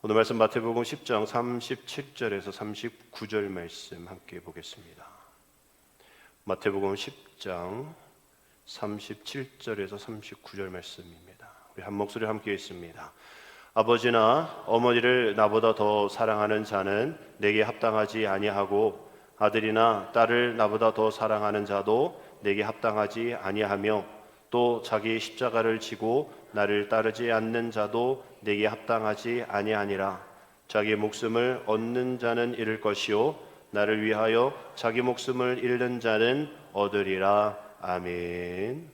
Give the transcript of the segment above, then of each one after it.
오늘 말씀 마태복음 10장 37절에서 39절 말씀 함께 보겠습니다. 마태복음 10장 37절에서 39절 말씀입니다. 우리 한 목소리 함께 읽습니다. 아버지나 어머니를 나보다 더 사랑하는 자는 내게 합당하지 아니하고 아들이나 딸을 나보다 더 사랑하는 자도 내게 합당하지 아니하며 또 자기 십자가를 지고 나를 따르지 않는 자도 내게 합당하지 아니하니라. 자기 목숨을 얻는 자는 잃을 것이요 나를 위하여 자기 목숨을 잃는 자는 얻으리라. 아멘.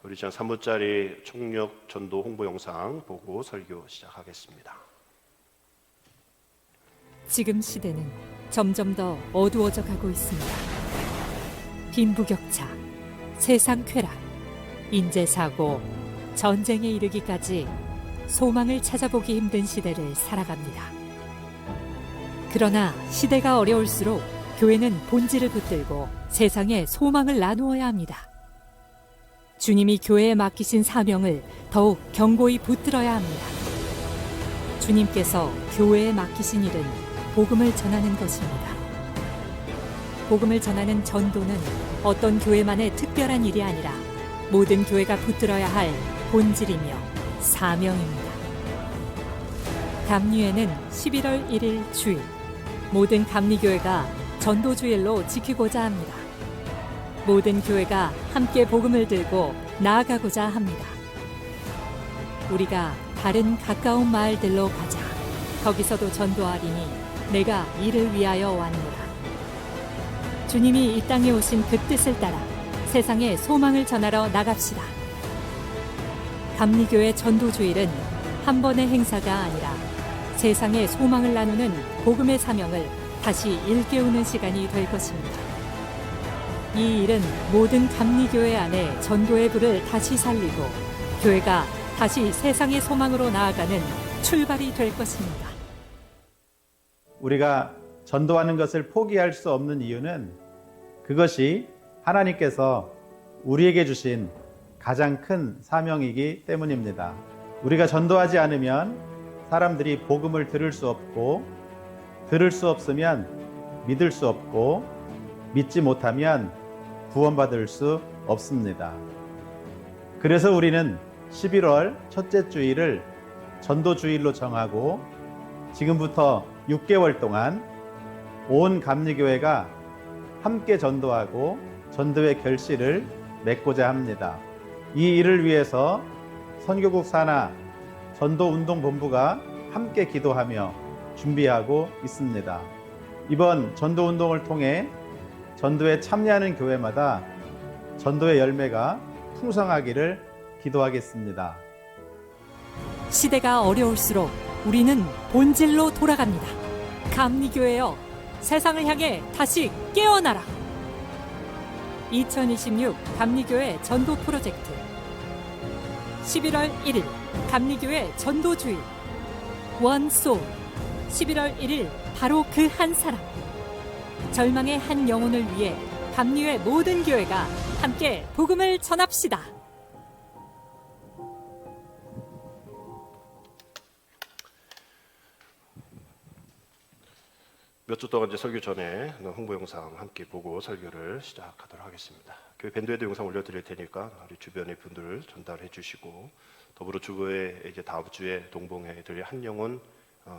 우리 지난 3분짜리 총력 전도 홍보 영상 보고 설교 시작하겠습니다. 지금 시대는 점점 더 어두워져 가고 있습니다. 빈부격차, 세상 쾌락, 인재사고, 전쟁에 이르기까지 소망을 찾아보기 힘든 시대를 살아갑니다. 그러나 시대가 어려울수록 교회는 본질을 붙들고 세상에 소망을 나누어야 합니다. 주님이 교회에 맡기신 사명을 더욱 견고히 붙들어야 합니다. 주님께서 교회에 맡기신 일은 복음을 전하는 것입니다. 복음을 전하는 전도는 어떤 교회만의 특별한 일이 아니라 모든 교회가 붙들어야 할 본질이며 사명입니다. 감리회는 11월 1일 주일, 모든 감리교회가 전도주일로 지키고자 합니다. 모든 교회가 함께 복음을 들고 나아가고자 합니다. 우리가 다른 가까운 마을들로 가자. 거기서도 전도하리니 내가 이를 위하여 왔노라. 주님이 이 땅에 오신 그 뜻을 따라 세상에 소망을 전하러 나갑시다. 감리교회 전도주일은 한 번의 행사가 아니라 세상에 소망을 나누는 복음의 사명을 다시 일깨우는 시간이 될 것입니다. 이 일은 모든 감리교회 안에 전도의 불을 다시 살리고 교회가 다시 세상의 소망으로 나아가는 출발이 될 것입니다. 우리가 전도하는 것을 포기할 수 없는 이유는 그것이 하나님께서 우리에게 주신 가장 큰 사명이기 때문입니다. 우리가 전도하지 않으면 사람들이 복음을 들을 수 없고, 들을 수 없으면 믿을 수 없고, 믿지 못하면 구원받을 수 없습니다. 그래서 우리는 11월 첫째 주일을 전도주일로 정하고 지금부터 6개월 동안 온 감리교회가 함께 전도하고 전도의 결실을 맺고자 합니다. 이 일을 위해서 선교국 산하 전도운동본부가 함께 기도하며 준비하고 있습니다. 이번 전도운동을 통해 전도에 참여하는 교회마다 전도의 열매가 풍성하기를 기도하겠습니다. 시대가 어려울수록 우리는 본질로 돌아갑니다. 감리교회여, 세상을 향해 다시 깨어나라. 2026 감리교회 전도 프로젝트 11월 1일 감리교회 전도주일 원소울 11월 1일 바로 그 한 사람, 절망의 한 영혼을 위해 감리회 모든 교회가 함께 복음을 전합시다. 몇 주 동안 이제 설교 전에 홍보 영상 함께 보고 설교를 시작하도록 하겠습니다. 교회 밴드에도 영상 올려드릴 테니까 우리 주변의 분들 전달해 주시고, 더불어 주보에 이제 다음 주에 동봉해 드릴 한 영혼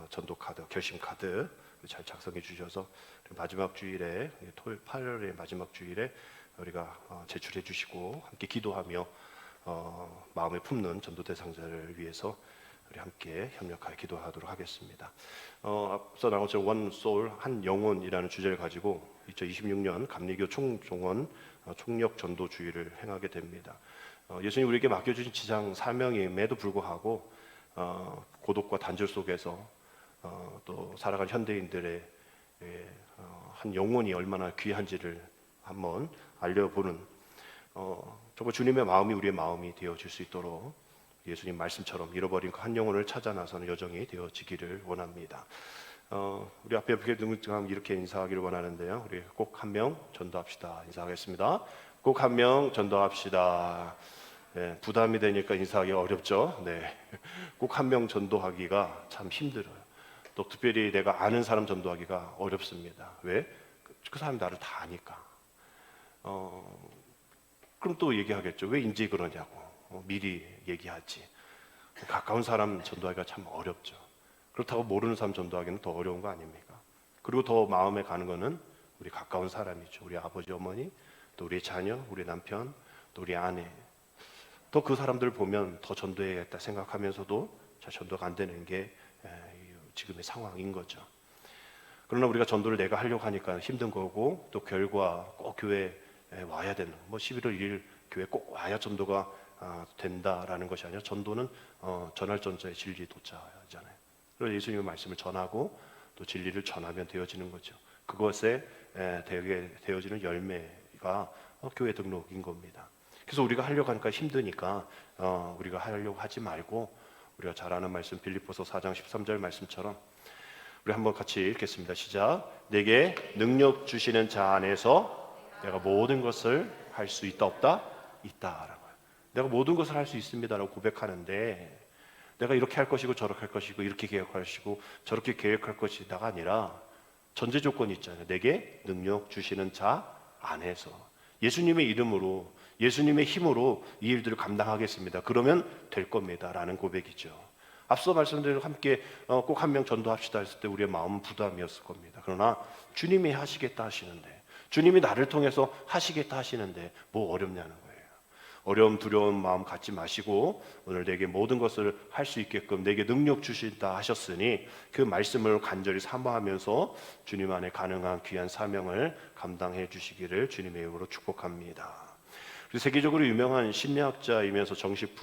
전도 카드, 결심 카드 잘 작성해 주셔서 마지막 주일에 토요일 8월의 마지막 주일에 우리가 제출해 주시고 함께 기도하며 마음에 품는 전도 대상자를 위해서 우리 함께 협력하여 기도하도록 하겠습니다. 앞서 나온 것처럼 원 소울, 한 영혼이라는 주제를 가지고 2026년 감리교 총종원 총력 전도 주의를 행하게 됩니다. 예수님 우리에게 맡겨주신 지상 사명임에도 불구하고 고독과 단절 속에서 또 살아간 현대인들의 한 영혼이 얼마나 귀한지를 한번 알려보는 정말 주님의 마음이 우리의 마음이 되어질 수 있도록 예수님 말씀처럼 잃어버린 그 한 영혼을 찾아 나서는 여정이 되어지기를 원합니다. 우리 앞에 이렇게 인사하기를 원하는데요. 우리 꼭 한 명 전도합시다. 인사하겠습니다. 꼭 한 명 전도합시다. 부담이 되니까 인사하기가 어렵죠. 네. 꼭 한 명 전도하기가 참 힘들어요. 또 특별히 내가 아는 사람 전도하기가 어렵습니다. 왜? 그 사람이 나를 다 아니까. 그럼 또 얘기하겠죠. 왜 인제 그러냐고. 미리 얘기하지. 가까운 사람 전도하기가 참 어렵죠. 그렇다고 모르는 사람 전도하기는 더 어려운 거 아닙니까? 그리고 더 마음에 가는 거는 우리 가까운 사람이죠. 우리 아버지, 어머니, 또 우리 자녀, 우리 남편, 또 우리 아내. 또 그 사람들을 보면 더 전도해야겠다 생각하면서도 잘 전도가 안 되는 게 지금의 상황인 거죠. 그러나 우리가 전도를 내가 하려고 하니까 힘든 거고, 또 결과 꼭 교회에 와야 되는, 11월 1일 교회 꼭 와야 전도가 된다라는 것이 아니라, 전도는 전할 전자의 진리 도자잖아요. 그래서 예수님의 말씀을 전하고 또 진리를 전하면 되어지는 거죠. 그것에 되게 되어지는 열매가 교회 등록인 겁니다. 그래서 우리가 하려고 하니까 힘드니까 우리가 하려고 하지 말고, 우리가 잘 아는 말씀 빌립보서 4장 13절 말씀처럼 우리 한번 같이 읽겠습니다. 시작. 내게 능력 주시는 자 안에서 내가 모든 것을 할 수 있다 없다? 있다라고요. 내가 모든 것을 할 수 있습니다라고 고백하는데, 내가 이렇게 할 것이고 저렇게 할 것이고 이렇게 계획할 것이고 저렇게 계획할 것이다가 아니라 전제 조건이 있잖아요. 내게 능력 주시는 자 안에서 예수님의 이름으로, 예수님의 힘으로 이 일들을 감당하겠습니다. 그러면 될 겁니다 라는 고백이죠. 앞서 말씀드린 함께 꼭 한 명 전도합시다 했을 때 우리의 마음은 부담이었을 겁니다. 그러나 주님이 하시겠다 하시는데, 주님이 나를 통해서 하시겠다 하시는데 뭐 어렵냐는 거예요. 어려움, 두려운 마음 갖지 마시고, 오늘 내게 모든 것을 할 수 있게끔 내게 능력 주신다 하셨으니 그 말씀을 간절히 사모하면서 주님 안에 가능한 귀한 사명을 감당해 주시기를 주님의 이름으로 축복합니다. 세계적으로 유명한 심리학자이면서 정식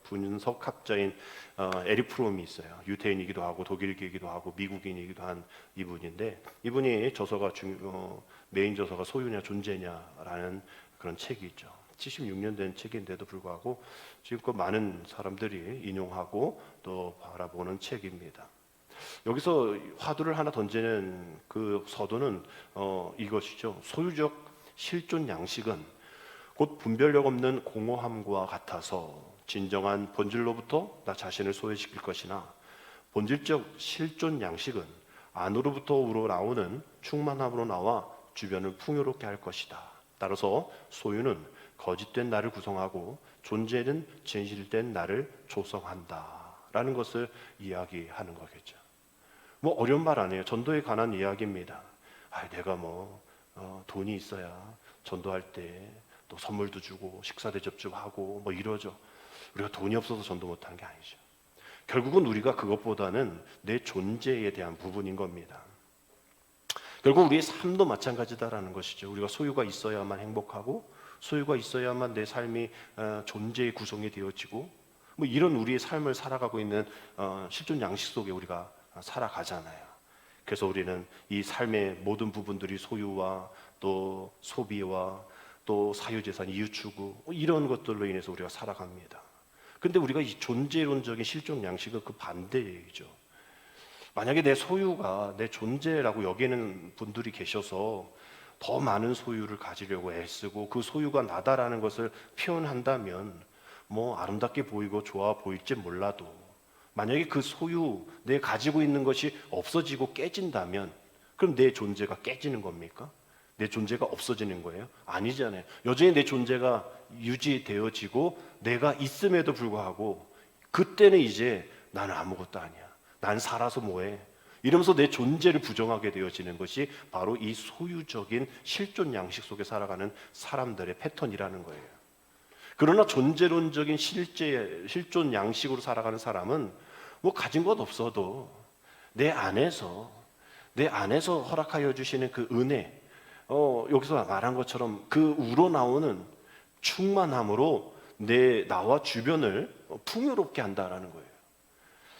분석학자인 에릭 프롬이 있어요. 유태인이기도 하고 독일계이기도 하고 미국인이기도 한 이분인데, 이분이 저서가 메인 저서가 소유냐 존재냐라는 그런 책이 있죠. 76년 된 책인데도 불구하고 지금껏 많은 사람들이 인용하고 또 바라보는 책입니다. 여기서 화두를 하나 던지는 그 서두는 이것이죠. 소유적 실존 양식은 곧 분별력 없는 공허함과 같아서 진정한 본질로부터 나 자신을 소외시킬 것이나, 본질적 실존 양식은 안으로부터 우러나오는 충만함으로 나와 주변을 풍요롭게 할 것이다. 따라서 소유는 거짓된 나를 구성하고 존재는 진실된 나를 조성한다 라는 것을 이야기하는 거겠죠. 어려운 말 아니에요. 전도에 관한 이야기입니다. 내가 돈이 있어야 전도할 때 또 선물도 주고 식사 대접도 하고 이러죠. 우리가 돈이 없어서 전도 못하는 게 아니죠. 결국은 우리가 그것보다는 내 존재에 대한 부분인 겁니다. 결국 우리의 삶도 마찬가지다라는 것이죠. 우리가 소유가 있어야만 행복하고, 소유가 있어야만 내 삶이 존재의 구성이 되어지고, 이런 우리의 삶을 살아가고 있는 실존 양식 속에 우리가 살아가잖아요. 그래서 우리는 이 삶의 모든 부분들이 소유와 또 소비와 또 사유재산, 이웃추구 이런 것들로 인해서 우리가 살아갑니다. 근데 우리가 이 존재론적인 실존 양식은 그 반대이죠. 만약에 내 소유가 내 존재라고 여기는 분들이 계셔서 더 많은 소유를 가지려고 애쓰고 그 소유가 나다라는 것을 표현한다면 아름답게 보이고 좋아 보일지 몰라도, 만약에 그 소유, 내 가지고 있는 것이 없어지고 깨진다면 그럼 내 존재가 깨지는 겁니까? 내 존재가 없어지는 거예요? 아니잖아요. 여전히 내 존재가 유지되어지고 내가 있음에도 불구하고 그때는 이제 나는 아무것도 아니야. 난 살아서 뭐해? 이러면서 내 존재를 부정하게 되어지는 것이 바로 이 소유적인 실존 양식 속에 살아가는 사람들의 패턴이라는 거예요. 그러나 존재론적인 실존 양식으로 살아가는 사람은 가진 것 없어도 내 안에서 허락하여 주시는 그 은혜, 여기서 말한 것처럼 그 우러나오는 충만함으로 나와 주변을 풍요롭게 한다라는 거예요.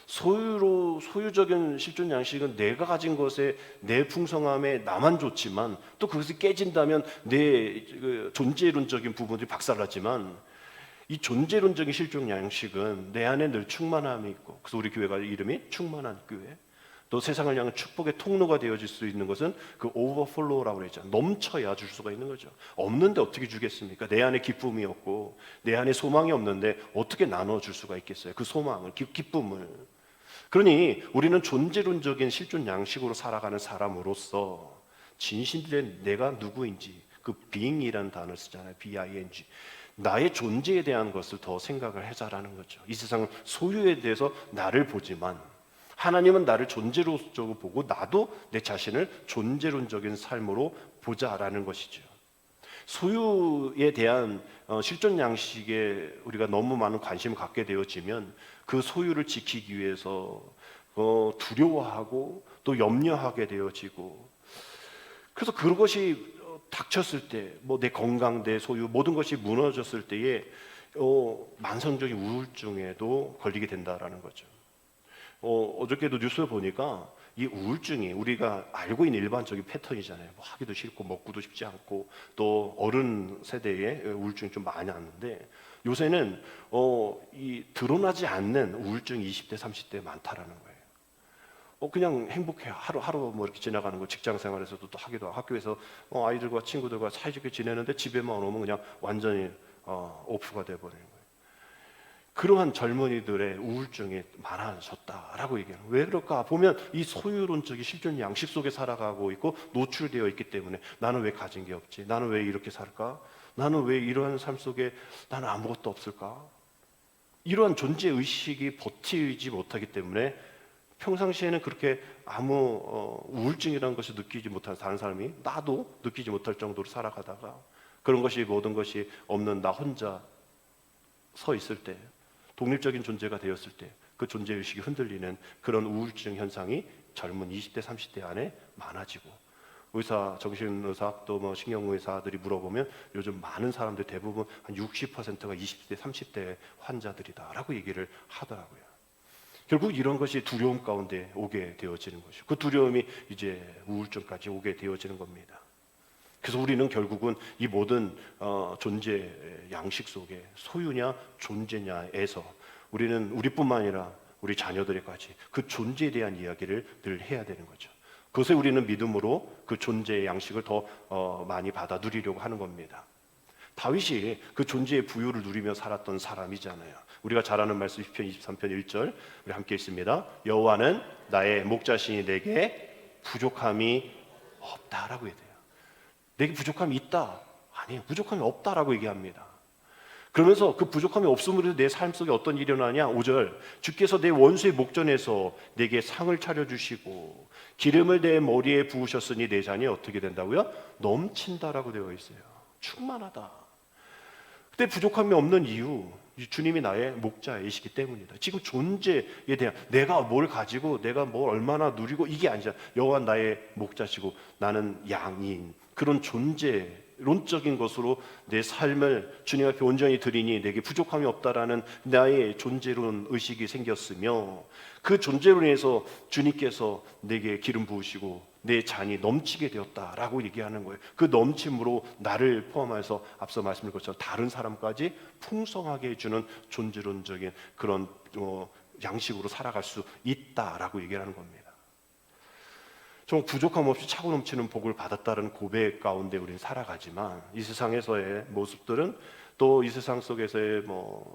소유적인 실존 양식은 내가 가진 것에 내 풍성함에 나만 좋지만, 또 그것이 깨진다면 내 존재론적인 부분들이 박살나지만, 이 존재론적인 실존 양식은 내 안에 늘 충만함이 있고, 그래서 우리 교회가 이름이 충만한 교회, 또 세상을 향한 축복의 통로가 되어질 수 있는 것은 그 오버플로우라고 그랬잖아요. 넘쳐야 줄 수가 있는 거죠. 없는데 어떻게 주겠습니까? 내 안에 기쁨이 없고 내 안에 소망이 없는데 어떻게 나눠줄 수가 있겠어요? 그 소망을, 기쁨을. 그러니 우리는 존재론적인 실존 양식으로 살아가는 사람으로서 진실된 내가 누구인지, 그 being이라는 단어를 쓰잖아요. B-I-N-G. 나의 존재에 대한 것을 더 생각을 해자라는 거죠. 이 세상 소유에 대해서 나를 보지만 하나님은 나를 존재로서 보고 나도 내 자신을 존재론적인 삶으로 보자라는 것이죠. 소유에 대한 실존 양식에 우리가 너무 많은 관심을 갖게 되어지면 그 소유를 지키기 위해서 두려워하고 또 염려하게 되어지고, 그래서 그것이 닥쳤을 때, 뭐 내 건강, 내 소유 모든 것이 무너졌을 때에 만성적인 우울증에도 걸리게 된다라는 거죠. 어저께도 뉴스에 보니까 이 우울증이 우리가 알고 있는 일반적인 패턴이잖아요. 뭐 하기도 싫고 먹고도 싶지 않고, 또 어른 세대에 우울증이 좀 많이 왔는데 요새는 이 드러나지 않는 우울증이 20대, 30대에 많다라는 거예요. 그냥 행복해요. 하루 뭐 이렇게 지나가는 거, 직장 생활에서도 또 하기도 하고, 학교에서 아이들과 친구들과 사이좋게 지내는데 집에만 오면 그냥 완전히 오프가 돼버리는 거예요. 그러한 젊은이들의 우울증이 많아졌다라고 얘기해요. 왜 그럴까? 보면 이 소유론적인 실존 양식 속에 살아가고 있고 노출되어 있기 때문에, 나는 왜 가진 게 없지? 나는 왜 이렇게 살까? 나는 왜 이러한 삶 속에 나는 아무것도 없을까? 이러한 존재 의식이 버티지 못하기 때문에 평상시에는 그렇게 아무 우울증이라는 것을 느끼지 못하는 다른 사람이, 나도 느끼지 못할 정도로 살아가다가 그런 것이, 모든 것이 없는 나 혼자 서 있을 때, 독립적인 존재가 되었을 때 그 존재의식이 흔들리는 그런 우울증 현상이 젊은 20대, 30대 안에 많아지고, 의사, 정신의사 또 뭐 신경의사들이 물어보면 요즘 많은 사람들 대부분 한 60%가 20대, 30대 환자들이다라고 얘기를 하더라고요. 결국 이런 것이 두려움 가운데 오게 되어지는 것이고, 그 두려움이 이제 우울증까지 오게 되어지는 겁니다. 그래서 우리는 결국은 이 모든 존재 양식 속에 소유냐 존재냐에서 우리는 우리뿐만 아니라 우리 자녀들에까지 그 존재에 대한 이야기를 늘 해야 되는 거죠. 그것에 우리는 믿음으로 그 존재의 양식을 더 많이 받아 누리려고 하는 겁니다. 다윗이 그 존재의 부유를 누리며 살았던 사람이잖아요. 우리가 잘 아는 말씀 시편 23편 1절 우리 함께 읽습니다. 여호와는 나의 목자시니 내게 부족함이 없다라고 얘기해요. 내게 부족함이 있다? 아니에요. 부족함이 없다라고 얘기합니다. 그러면서 그 부족함이 없음으로 내 삶 속에 어떤 일이 일어나냐? 5절 주께서 내 원수의 목전에서 내게 상을 차려주시고 기름을 내 머리에 부으셨으니 내 잔이 어떻게 된다고요? 넘친다라고 되어 있어요. 충만하다. 그때 부족함이 없는 이유, 주님이 나의 목자이시기 때문이다. 지금 존재에 대한, 내가 뭘 가지고 내가 뭘 얼마나 누리고 이게 아니잖아. 여호와 나의 목자시고 나는 양인, 그런 존재론적인 것으로 내 삶을 주님 앞에 온전히 드리니 내게 부족함이 없다라는 나의 존재론 의식이 생겼으며, 그 존재론에서 주님께서 내게 기름 부으시고 내 잔이 넘치게 되었다라고 얘기하는 거예요. 그 넘침으로 나를 포함해서 앞서 말씀드린 것처럼 다른 사람까지 풍성하게 해주는 존재론적인 그런 양식으로 살아갈 수 있다라고 얘기하는 겁니다. 정말 부족함 없이 차고 넘치는 복을 받았다는 고백 가운데 우리는 살아가지만, 이 세상에서의 모습들은, 또 이 세상 속에서의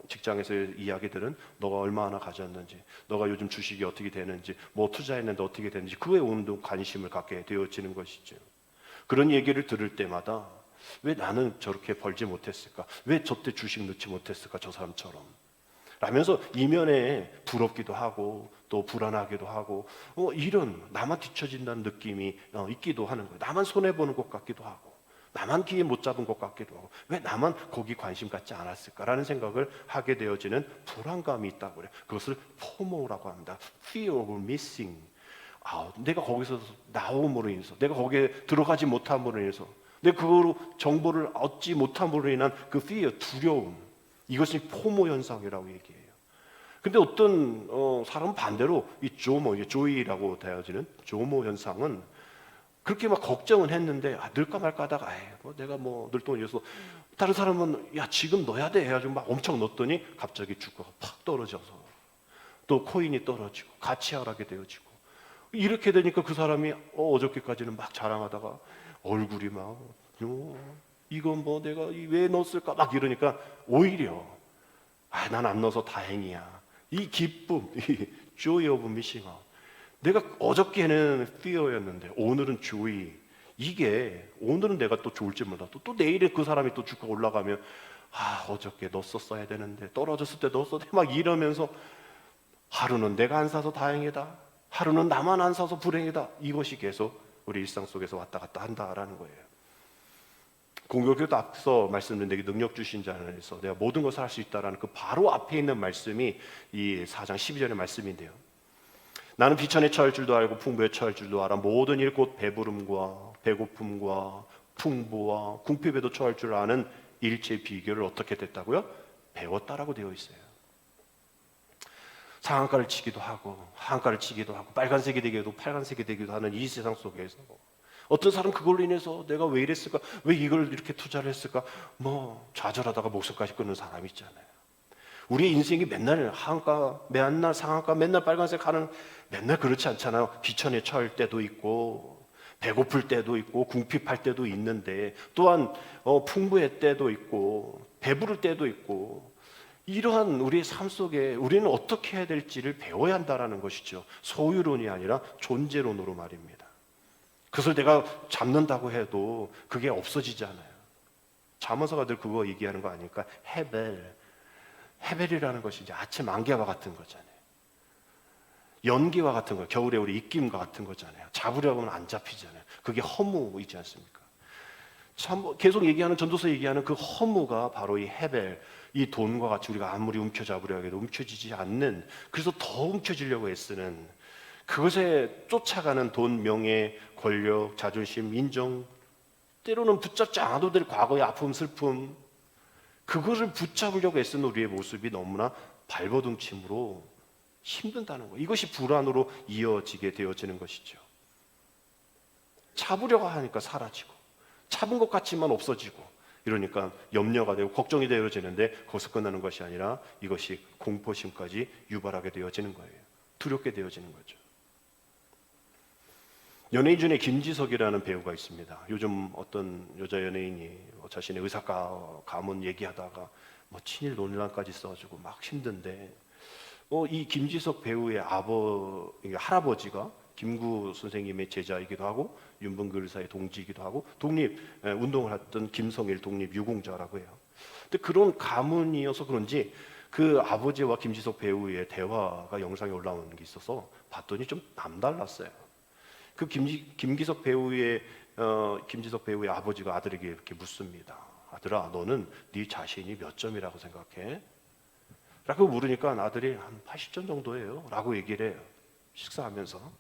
직장에서의 이야기들은 너가 얼마나 가졌는지, 너가 요즘 주식이 어떻게 되는지, 뭐 투자했는데 어떻게 되는지, 그에 오는 관심을 갖게 되어지는 것이죠. 그런 얘기를 들을 때마다 왜 나는 저렇게 벌지 못했을까? 왜 저때 주식 넣지 못했을까? 저 사람처럼 라면서 이면에 부럽기도 하고 또 불안하기도 하고 이런 나만 뒤처진다는 느낌이 있기도 하는 거예요. 나만 손해보는 것 같기도 하고, 나만 기회 못 잡은 것 같기도 하고, 왜 나만 거기 관심 갖지 않았을까라는 생각을 하게 되어지는 불안감이 있다고 그래요. 그것을 포모라고 합니다. Fear of missing out. 내가 거기서 나옴으로 인해서, 내가 거기에 들어가지 못함으로 인해서, 내가 그거로 정보를 얻지 못함으로 인한 그 fear, 두려움, 이것이 포모 현상이라고 얘기해요. 근데 어떤 사람은 반대로 이 조모, 조이라고 되어지는 조모 현상은 그렇게 막 걱정은 했는데 넣을까 말까 하다가 내가 넣을 돈이 있어서, 다른 사람은 야 지금 넣어야 돼 해가지고 막 엄청 넣었더니 갑자기 주가가 팍 떨어져서 또 코인이 떨어지고 가치 하락이 되어지고 이렇게 되니까 그 사람이 어저께까지는 막 자랑하다가 얼굴이 막 이건 뭐 내가 왜 넣었을까 막 이러니까 오히려 난 안 넣어서 다행이야. 이 기쁨, 이 joy of missing out. 내가 어저께는 fear였는데 오늘은 joy. 이게 오늘은 내가 또 좋을지 몰라도 또 내일에 그 사람이 또 주가 올라가면 어저께 넣었어야 되는데 떨어졌을 때 넣었어야 돼 막 이러면서 하루는 내가 안 사서 다행이다. 하루는 나만 안 사서 불행이다. 이것이 계속 우리 일상 속에서 왔다 갔다 한다라는 거예요. 공교롭게도 앞서 말씀드린 내게 능력 주신 자 안에서 내가 모든 것을 할 수 있다라는 그 바로 앞에 있는 말씀이 이 4장 12절의 말씀인데요. 나는 비천에 처할 줄도 알고 풍부에 처할 줄도 알아. 모든 일 곧 배부름과 배고픔과 풍부와 궁핍에도 처할 줄 아는 일체의 비결을 어떻게 됐다고요? 배웠다라고 되어 있어요. 상한가를 치기도 하고 하한가를 치기도 하고 빨간색이 되기도 빨간색이 되기도 하는 이 세상 속에서 어떤 사람 그걸로 인해서 내가 왜 이랬을까? 왜 이걸 이렇게 투자를 했을까? 뭐 좌절하다가 목숨까지 끊는 사람이 있잖아요. 우리의 인생이 맨날 하한가, 맨날 상한가, 맨날 빨간색 하는 맨날 그렇지 않잖아요. 비천에 처할 때도 있고 배고플 때도 있고 궁핍할 때도 있는데 또한 풍부할 때도 있고 배부를 때도 있고 이러한 우리의 삶 속에 우리는 어떻게 해야 될지를 배워야 한다는 것이죠. 소유론이 아니라 존재론으로 말입니다. 그것을 내가 잡는다고 해도 그게 없어지지 않아요. 잠언서가 늘 그거 얘기하는 거 아닐까? 헤벨이라는 것이 이제 아침 안개와 같은 거잖아요. 연기와 같은 거, 겨울에 우리 입김과 같은 거잖아요. 잡으려고 하면 안 잡히잖아요. 그게 허무이지 않습니까? 참 계속 얘기하는 전도서 얘기하는 그 허무가 바로 이 헤벨, 이 돈과 같이 우리가 아무리 움켜잡으려고 해도 움켜쥐지 않는, 그래서 더 움켜쥐려고 애쓰는 그것에 쫓아가는 돈, 명예, 권력, 자존심, 인정, 때로는 붙잡지 않아도 될 과거의 아픔, 슬픔, 그것을 붙잡으려고 애쓰는 우리의 모습이 너무나 발버둥침으로 힘든다는 거예요. 이것이 불안으로 이어지게 되어지는 것이죠. 잡으려고 하니까 사라지고 잡은 것 같지만 없어지고 이러니까 염려가 되고 걱정이 되어지는데 거기서 끝나는 것이 아니라 이것이 공포심까지 유발하게 되어지는 거예요. 두렵게 되어지는 거죠. 연예인 중에 김지석이라는 배우가 있습니다. 요즘 어떤 여자 연예인이 자신의 의사 가문 얘기하다가 뭐 친일 논란까지 써가지고 막 힘든데 이 김지석 배우의 할아버지가 김구 선생님의 제자이기도 하고 윤봉길 의사의 동지이기도 하고 독립 운동을 했던 김성일 독립 유공자라고 해요. 근데 그런 가문이어서 그런지 그 아버지와 김지석 배우의 대화가 영상에 올라오는 게 있어서 봤더니 좀 남달랐어요. 그 김지석 배우의 아버지가 아들에게 이렇게 묻습니다. 아들아, 너는 네 자신이 몇 점이라고 생각해? 라고 물으니까 아들이 한 80점 정도예요 라고 얘기를 해요. 식사하면서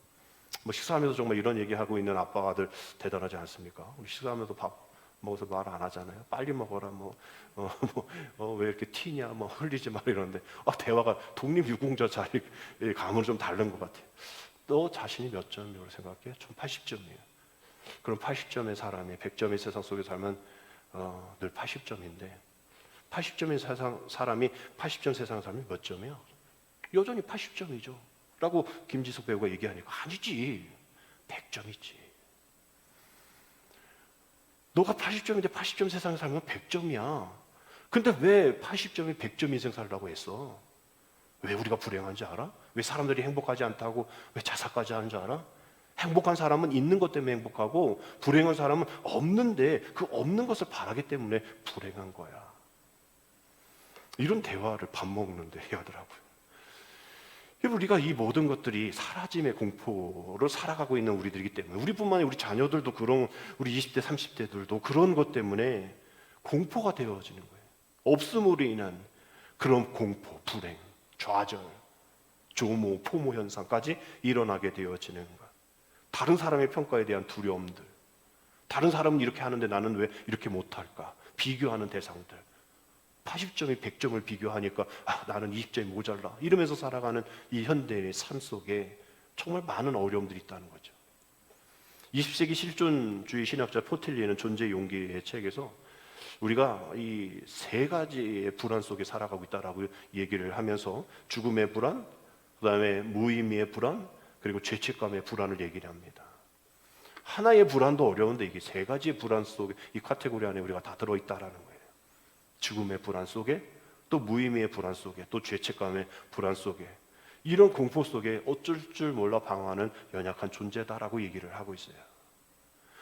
정말 이런 얘기하고 있는 아빠가 아들 대단하지 않습니까? 우리 식사하면서 밥 먹어서 말 안 하잖아요. 빨리 먹어라 왜 이렇게 튀냐 흘리지 마 이러는데 대화가 독립유공자 자리 감으로 좀 다른 것 같아요. 너 자신이 몇 점이라고 생각해? 전 80점이에요. 그럼 80점의 사람이 100점의 세상 속에 살면 늘 80점인데 80점의 사람이 80점 세상 살면 몇 점이야? 여전히 80점이죠. 라고 김지석 배우가 얘기하니까 아니지, 100점이지. 너가 80점인데 80점 세상에 살면 100점이야. 근데 왜 80점이 100점 인생 살라고 했어? 왜 우리가 불행한지 알아? 왜 사람들이 행복하지 않다고 왜 자살까지 하는 줄 알아? 행복한 사람은 있는 것 때문에 행복하고 불행한 사람은 없는데 그 없는 것을 바라기 때문에 불행한 거야. 이런 대화를 밥 먹는데 하더라고요. 우리가 이 모든 것들이 사라짐의 공포로 살아가고 있는 우리들이기 때문에 우리뿐만 아니라 우리 자녀들도 그런 우리 20대 30대들도 그런 것 때문에 공포가 되어지는 거예요. 없음으로 인한 그런 공포, 불행, 좌절, 조모, 포모 현상까지 일어나게 되어지는 것. 다른 사람의 평가에 대한 두려움들, 다른 사람은 이렇게 하는데 나는 왜 이렇게 못할까? 비교하는 대상들, 80점이 100점을 비교하니까 나는 20점이 모자라 이러면서 살아가는 이 현대인의 삶 속에 정말 많은 어려움들이 있다는 거죠. 20세기 실존주의 신학자 포텔리에는 존재의 용기의 책에서 우리가 이 세 가지의 불안 속에 살아가고 있다라고 얘기를 하면서 죽음의 불안, 그 다음에 무의미의 불안, 그리고 죄책감의 불안을 얘기를 합니다. 하나의 불안도 어려운데 이게 세 가지의 불안 속에, 이 카테고리 안에 우리가 다 들어있다라는 거예요. 죽음의 불안 속에, 또 무의미의 불안 속에, 또 죄책감의 불안 속에, 이런 공포 속에 어쩔 줄 몰라 방황하는 연약한 존재다라고 얘기를 하고 있어요.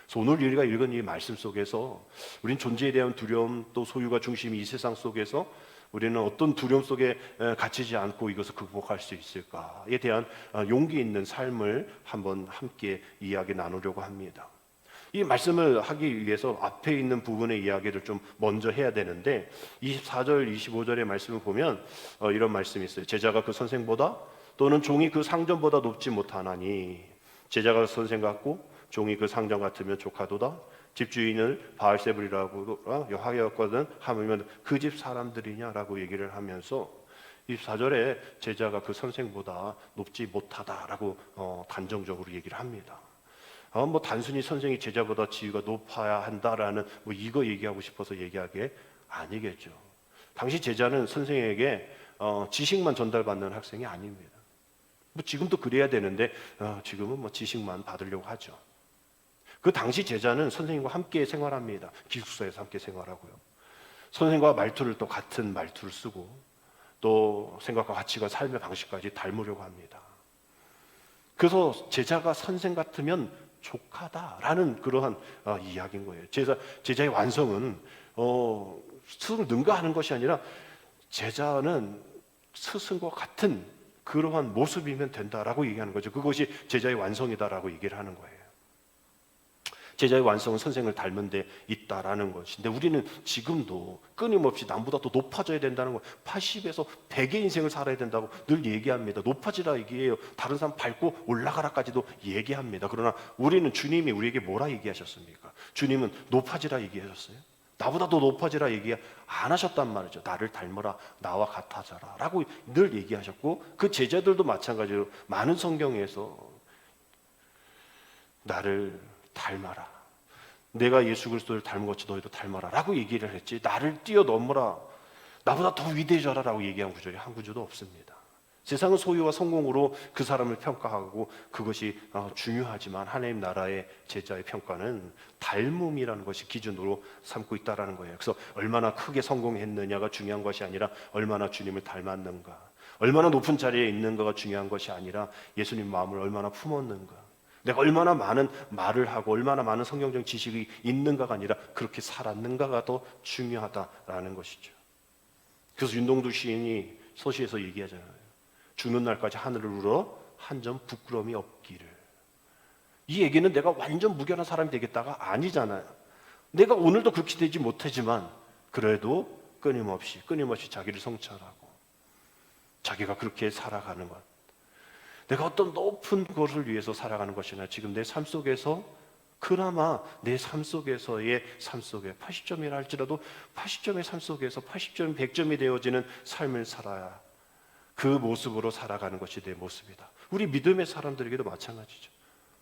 그래서 오늘 우리가 읽은 이 말씀 속에서 우린 존재에 대한 두려움, 또 소유가 중심이 이 세상 속에서 우리는 어떤 두려움 속에 갇히지 않고 이것을 극복할 수 있을까에 대한 용기 있는 삶을 한번 함께 이야기 나누려고 합니다. 이 말씀을 하기 위해서 앞에 있는 부분의 이야기를 좀 먼저 해야 되는데 24절, 25절의 말씀을 보면 이런 말씀이 있어요. 제자가 그 선생보다 또는 종이 그 상전보다 높지 못하나니 제자가 선생 같고 종이 그 상전 같으면 조카도다. 집주인을 바알세불이라고 하였거든 하면 그 집 사람들이냐라고 얘기를 하면서 24절에 제자가 그 선생보다 높지 못하다라고 단정적으로 얘기를 합니다. 뭐 단순히 선생이 제자보다 지위가 높아야 한다라는 뭐 이거 얘기하고 싶어서 얘기하게 아니겠죠. 당시 제자는 선생에게 지식만 전달받는 학생이 아닙니다. 뭐 지금도 그래야 되는데 지금은 뭐 지식만 받으려고 하죠. 그 당시 제자는 선생님과 함께 생활합니다. 기숙사에서 함께 생활하고요. 선생과 말투를 또 같은 말투를 쓰고 또 생각과 가치가 삶의 방식까지 닮으려고 합니다. 그래서 제자가 선생 같으면 족하다라는 그러한 이야기인 거예요. 제자의 완성은 스스로 능가하는 것이 아니라 제자는 스승과 같은 그러한 모습이면 된다라고 얘기하는 거죠. 그것이 제자의 완성이다라고 얘기를 하는 거예요. 제자의 완성은 선생을 닮은 데 있다라는 것인데 우리는 지금도 끊임없이 남보다 더 높아져야 된다는 거 80에서 100의 인생을 살아야 된다고 늘 얘기합니다. 높아지라 얘기해요. 다른 사람 밟고 올라가라까지도 얘기합니다. 그러나 우리는 주님이 우리에게 뭐라 얘기하셨습니까? 주님은 높아지라 얘기하셨어요? 나보다 더 높아지라 얘기 안 하셨단 말이죠. 나를 닮아라, 나와 같아져라 라고 늘 얘기하셨고 그 제자들도 마찬가지로 많은 성경에서 나를 닮아라. 내가 예수 그리스도를 닮은 것이 너희도 닮아라 라고 얘기를 했지 나를 뛰어넘어라. 나보다 더 위대해져라 라고 얘기한 구절이 한 구절도 없습니다. 세상은 소유와 성공으로 그 사람을 평가하고 그것이 중요하지만 하나님 나라의 제자의 평가는 닮음이라는 것이 기준으로 삼고 있다는 거예요. 그래서 얼마나 크게 성공했느냐가 중요한 것이 아니라 얼마나 주님을 닮았는가, 얼마나 높은 자리에 있는가가 중요한 것이 아니라 예수님 마음을 얼마나 품었는가, 내가 얼마나 많은 말을 하고 얼마나 많은 성경적 지식이 있는가가 아니라 그렇게 살았는가가 더 중요하다라는 것이죠. 그래서 윤동주 시인이 서시에서 얘기하잖아요. 죽는 날까지 하늘을 울어 한 점 부끄러움이 없기를. 이 얘기는 내가 완전 무결한 사람이 되겠다가 아니잖아요. 내가 오늘도 그렇게 되지 못하지만 그래도 끊임없이 자기를 성찰하고 자기가 그렇게 살아가는 것, 내가 어떤 높은 것을 위해서 살아가는 것이 아니라 지금 내 삶 속에서 그나마 내 삶 속에서의 삶 속에 80점이라 할지라도 80점의 삶 속에서 80점, 100점이 되어지는 삶을 살아야 그 모습으로 살아가는 것이 내 모습이다. 우리 믿음의 사람들에게도 마찬가지죠.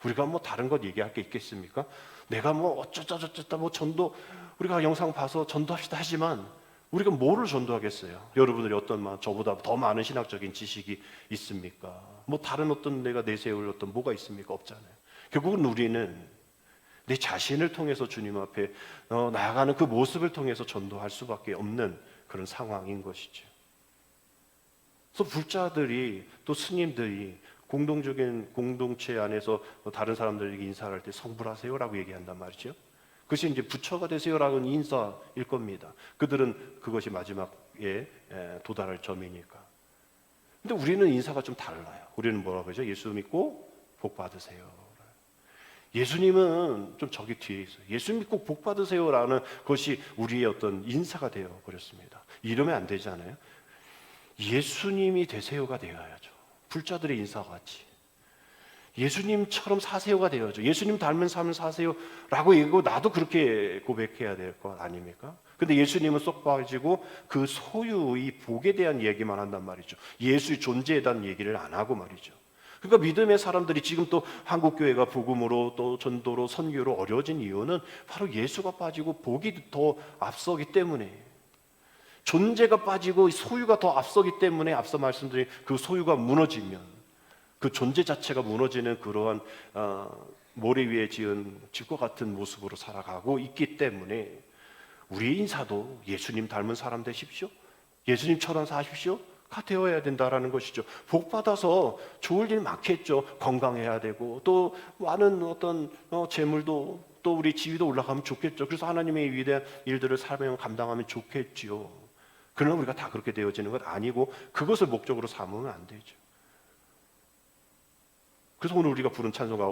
우리가 뭐 다른 것 얘기할 게 있겠습니까? 내가 뭐 어쩌다 뭐 전도 우리가 영상 봐서 전도합시다 하지만 우리가 뭐를 전도하겠어요? 여러분들이 어떤 저보다 더 많은 신학적인 지식이 있습니까? 뭐 다른 어떤 내가 내세울 어떤 뭐가 있습니까? 없잖아요. 결국은 우리는 내 자신을 통해서 주님 앞에 나아가는 그 모습을 통해서 전도할 수밖에 없는 그런 상황인 것이죠. 그래서 불자들이 또 스님들이 공동적인 공동체 안에서 다른 사람들에게 인사를 할 때 성불하세요라고 얘기한단 말이죠. 그것이 이제 부처가 되세요라는 인사일 겁니다. 그들은 그것이 마지막에 도달할 점이니까. 근데 우리는 인사가 좀 달라요. 우리는 뭐라고 하죠? 예수 믿고 복 받으세요. 예수님은 좀 저기 뒤에 있어요. 예수 믿고 복 받으세요라는 것이 우리의 어떤 인사가 되어 버렸습니다. 이러면 안 되잖아요. 예수님이 되세요가 되어야죠. 불자들의 인사가 같이. 예수님처럼 사세요가 되어야죠. 예수님 닮은 삶을 사세요라고 얘기하고 나도 그렇게 고백해야 될 것 아닙니까? 근데 예수님은 쏙 빠지고 그 소유의 복에 대한 얘기만 한단 말이죠. 예수의 존재에 대한 얘기를 안 하고 말이죠. 그러니까 믿음의 사람들이 지금 또 한국교회가 복음으로 또 전도로 선교로 어려워진 이유는 바로 예수가 빠지고 복이 더 앞서기 때문에, 존재가 빠지고 소유가 더 앞서기 때문에 앞서 말씀드린 그 소유가 무너지면 그 존재 자체가 무너지는 그러한 모래 위에 지은 집과 같은 모습으로 살아가고 있기 때문에 우리 인사도 예수님 닮은 사람 되십시오. 예수님처럼 사십시오. 가 되어야 된다라는 것이죠. 복 받아서 좋을 일 많겠죠. 건강해야 되고 또 많은 어떤 재물도 또 우리 지위도 올라가면 좋겠죠. 그래서 하나님의 위대한 일들을 삶에 감당하면 좋겠지요. 그러나 우리가 다 그렇게 되어지는 것 아니고 그것을 목적으로 삼으면 안 되죠. 그래서 오늘 우리가 부른 찬송가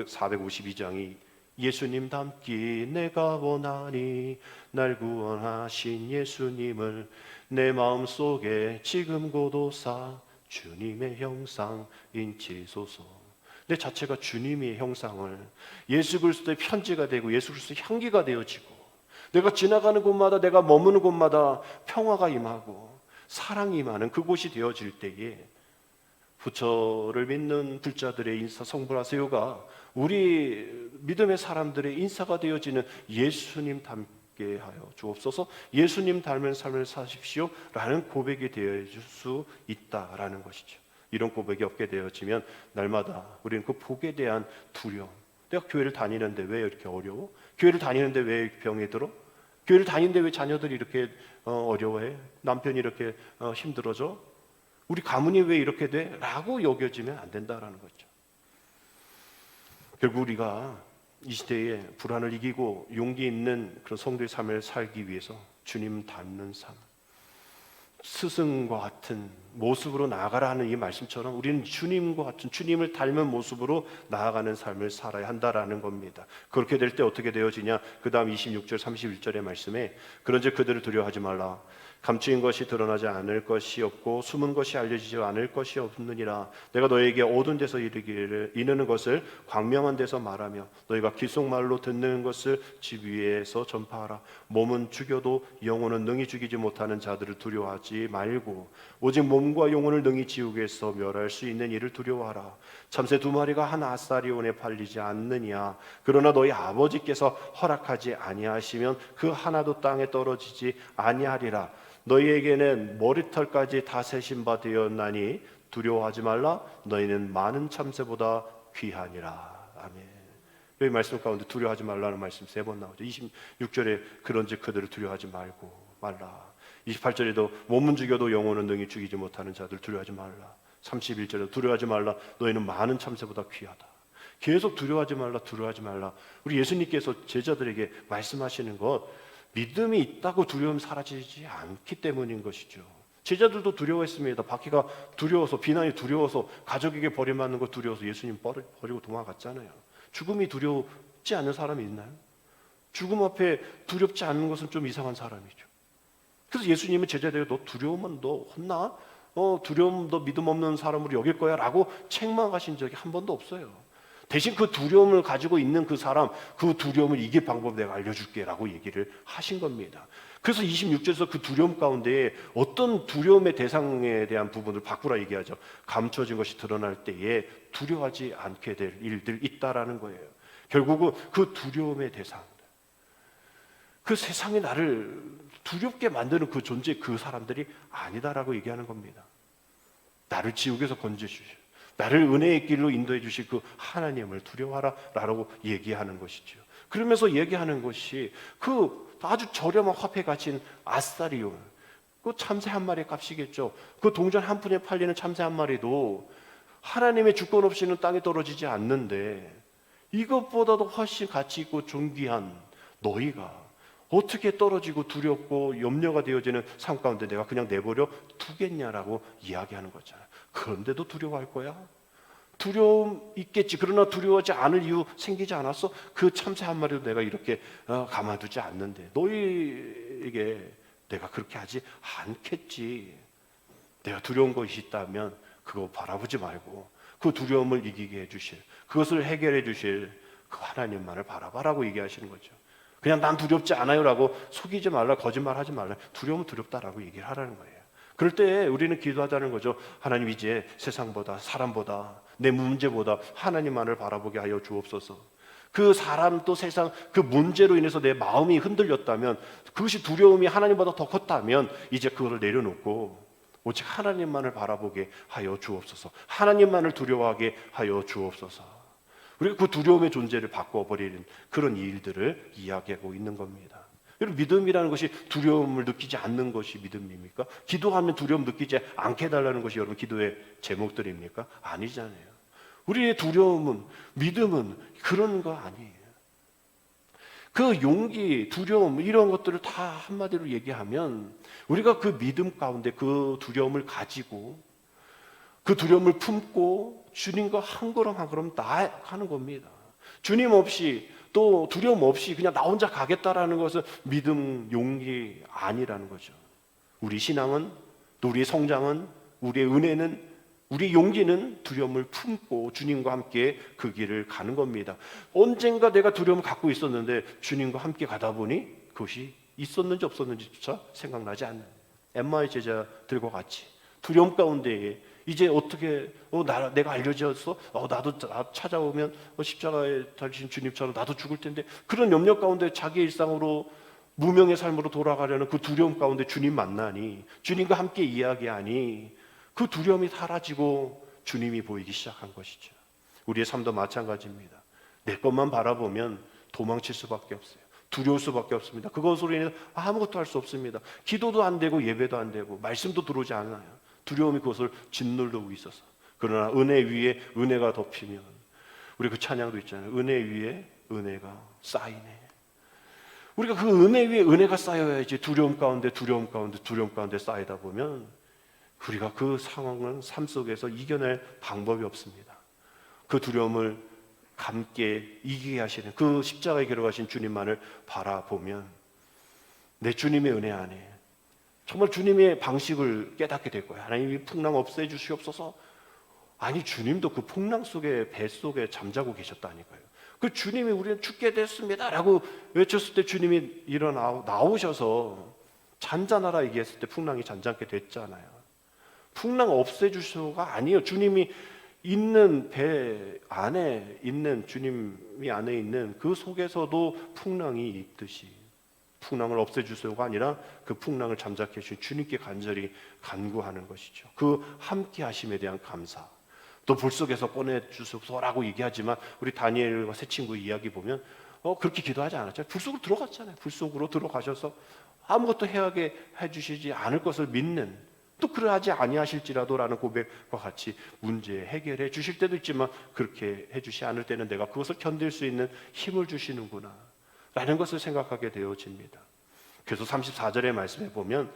452장이 예수님 닮기 내가 원하니 날 구원하신 예수님을 내 마음속에 지금 고도사 주님의 형상 인치소서. 내 자체가 주님의 형상을 예수 그리스도의 편지가 되고 예수 그리스도의 향기가 되어지고 내가 지나가는 곳마다 내가 머무는 곳마다 평화가 임하고 사랑이 임하는 그곳이 되어질 때에 부처를 믿는 불자들의 인사 성불하세요가 우리 믿음의 사람들의 인사가 되어지는 예수님 닮게 하여 주옵소서. 예수님 닮은 삶을 사십시오 라는 고백이 되어질 수 있다라는 것이죠. 이런 고백이 없게 되어지면 날마다 우리는 그 복에 대한 두려움, 내가 교회를 다니는데 왜 이렇게 어려워? 교회를 다니는데 왜 이렇게 병이 들어? 교회를 다니는데 왜 자녀들이 이렇게 어려워해? 남편이 이렇게 힘들어져? 우리 가문이 왜 이렇게 돼? 라고 여겨지면 안 된다라는 거죠. 결국 우리가 이 시대에 불안을 이기고 용기 있는 그런 성도의 삶을 살기 위해서 주님 닮는 삶, 스승과 같은 모습으로 나아가라 하는 이 말씀처럼 우리는 주님과 같은 주님을 닮은 모습으로 나아가는 삶을 살아야 한다라는 겁니다. 그렇게 될 때 어떻게 되어지냐? 그 다음 26절 31절의 말씀에 그런즉 그들을 두려워하지 말라. 감추인 것이 드러나지 않을 것이 없고 숨은 것이 알려지지 않을 것이 없느니라. 내가 너에게 어두운 데서 이르는 것을 광명한 데서 말하며 너희가 귀속말로 듣는 것을 집 위에서 전파하라. 몸은 죽여도 영혼은 능히 죽이지 못하는 자들을 두려워하지 말고 오직 몸과 영혼을 능히 지옥에서 멸할 수 있는 이를 두려워하라. 참새 2마리가 한 아사리온에 팔리지 않느냐. 그러나 너희 아버지께서 허락하지 아니하시면 그 하나도 땅에 떨어지지 아니하리라. 너희에게는 머리털까지 다 세신 바 되었나니 두려워하지 말라. 너희는 많은 참새보다 귀하니라. 아멘. 여기 말씀 가운데 두려워하지 말라는 말씀 3번 나오죠. 26절에 그런즉 그들을 두려워하지 말라. 28절에도 몸은 죽여도 영혼은 능히 죽이지 못하는 자들 두려워하지 말라. 31절에도 두려워하지 말라. 너희는 많은 참새보다 귀하다. 계속 두려워하지 말라. 우리 예수님께서 제자들에게 말씀하시는 것, 믿음이 있다고 두려움 사라지지 않기 때문인 것이죠. 제자들도 두려워했습니다. 바퀴가 두려워서, 비난이 두려워서, 가족에게 버림받는 거 두려워서 예수님 버리고 도망갔잖아요. 죽음이 두렵지 않은 사람이 있나요? 죽음 앞에 두렵지 않은 것은 좀 이상한 사람이죠. 그래서 예수님은 제자들에게 너 두려우면 너 혼나? 두려움 너 믿음 없는 사람으로 여길 거야 라고 책망하신 적이 한 번도 없어요. 대신 그 두려움을 가지고 있는 그 사람, 그 두려움을 이길 방법 내가 알려줄게 라고 얘기를 하신 겁니다. 그래서 26절에서 그 두려움 가운데 어떤 두려움의 대상에 대한 부분을 바꾸라 얘기하죠. 감춰진 것이 드러날 때에 두려워하지 않게 될 일들이 있다라는 거예요. 결국은 그 두려움의 대상, 그 세상이 나를 두렵게 만드는 그 존재, 그 사람들이 아니다라고 얘기하는 겁니다. 나를 지옥에서 건져주시오, 나를 은혜의 길로 인도해 주실 그 하나님을 두려워하라 라고 얘기하는 것이죠. 그러면서 얘기하는 것이 그 아주 저렴한 화폐 가진 아사리온, 그 참새 한 마리의 값이겠죠. 그 동전 한 푼에 팔리는 참새 한 마리도 하나님의 주권 없이는 땅에 떨어지지 않는데 이것보다도 훨씬 가치 있고 존귀한 너희가 어떻게 떨어지고 두렵고 염려가 되어지는 삶 가운데 내가 그냥 내버려 두겠냐라고 이야기하는 거잖아요. 그런데도 두려워할 거야? 두려움 있겠지. 그러나 두려워하지 않을 이유 생기지 않았어? 그 참새 한 마리도 내가 이렇게 가만두지 않는데 너희에게 내가 그렇게 하지 않겠지. 내가 두려운 것이 있다면 그거 바라보지 말고 그 두려움을 이기게 해주실, 그것을 해결해 주실 그 하나님만을 바라봐라고 얘기하시는 거죠. 그냥 난 두렵지 않아요 라고 속이지 말라, 거짓말하지 말라. 두려움은 두렵다라고 얘기를 하라는 거예요. 그럴 때 우리는 기도하자는 거죠. 하나님, 이제 세상보다, 사람보다, 내 문제보다 하나님만을 바라보게 하여 주옵소서. 그 사람 또 세상 그 문제로 인해서 내 마음이 흔들렸다면, 그것이 두려움이 하나님보다 더 컸다면 이제 그거를 내려놓고 오직 하나님만을 바라보게 하여 주옵소서. 하나님만을 두려워하게 하여 주옵소서. 우리가 그 두려움의 존재를 바꿔버리는 그런 일들을 이야기하고 있는 겁니다. 여러분, 믿음이라는 것이 두려움을 느끼지 않는 것이 믿음입니까? 기도하면 두려움 느끼지 않게 해달라는 것이 여러분 기도의 제목들입니까? 아니잖아요. 우리의 두려움은, 믿음은 그런 거 아니에요. 그 용기, 두려움 이런 것들을 다 한마디로 얘기하면 우리가 그 믿음 가운데 그 두려움을 가지고 그 두려움을 품고 주님과 한 걸음 한 걸음 나아가는 겁니다. 주님 없이 또 두려움 없이 그냥 나 혼자 가겠다라는 것은 믿음, 용기 아니라는 거죠. 우리 신앙은, 또 우리의 성장은, 우리의 은혜는, 우리 용기는 두려움을 품고 주님과 함께 그 길을 가는 겁니다. 언젠가 내가 두려움을 갖고 있었는데 주님과 함께 가다 보니 그것이 있었는지 없었는지조차 생각나지 않는 엠마의 제자들과 같이 두려움 가운데에 이제 어떻게 내가 알려졌어? 나도 찾아오면 십자가에 달리신 주님처럼 나도 죽을 텐데 그런 염려 가운데 자기 일상으로 무명의 삶으로 돌아가려는 그 두려움 가운데 주님 만나니 주님과 함께 이야기하니 그 두려움이 사라지고 주님이 보이기 시작한 것이죠. 우리의 삶도 마찬가지입니다. 내 것만 바라보면 도망칠 수밖에 없어요. 두려울 수밖에 없습니다. 그것으로 인해서 아무것도 할 수 없습니다. 기도도 안 되고 예배도 안 되고 말씀도 들어오지 않아요. 두려움이 그것을 짓누르고 있어서. 그러나 은혜 위에 은혜가 덮이면 우리 그 찬양도 있잖아요. 은혜 위에 은혜가 쌓이네. 우리가 그 은혜 위에 은혜가 쌓여야지 두려움 가운데 쌓이다 보면 우리가 그 상황은 삶 속에서 이겨낼 방법이 없습니다. 그 두려움을 함께 이기게 하시는 그 십자가에 걸어가신 주님만을 바라보면 내 주님의 은혜 안에 정말 주님의 방식을 깨닫게 될 거예요. 하나님이 풍랑 없애 주시옵소서. 아니, 주님도 그 풍랑 속에 배 속에 잠자고 계셨다니까요. 그 주님이 우리는 죽게 됐습니다 라고 외쳤을 때 주님이 나오셔서 잔잔하라 얘기했을 때 풍랑이 잔잔케 됐잖아요. 풍랑 없애주셔가 아니에요. 주님이 있는 배 안에 있는, 주님이 안에 있는 그 속에서도 풍랑이 있듯이 풍랑을 없애주셔가 아니라 그 풍랑을 잠자케 해주신 주님께 간절히 간구하는 것이죠. 그 함께 하심에 대한 감사. 또 불 속에서 꺼내주소서라고 얘기하지만 우리 다니엘과 새 친구 이야기 보면 그렇게 기도하지 않았잖아요. 불 속으로 들어갔잖아요. 불 속으로 들어가셔서 아무것도 해하게 해주시지 않을 것을 믿는, 또 그러하지 아니하실지라도라는 고백과 같이 문제 해결해 주실 때도 있지만 그렇게 해주시 않을 때는 내가 그것을 견딜 수 있는 힘을 주시는구나 라는 것을 생각하게 되어집니다. 그래서 34절의 말씀에 보면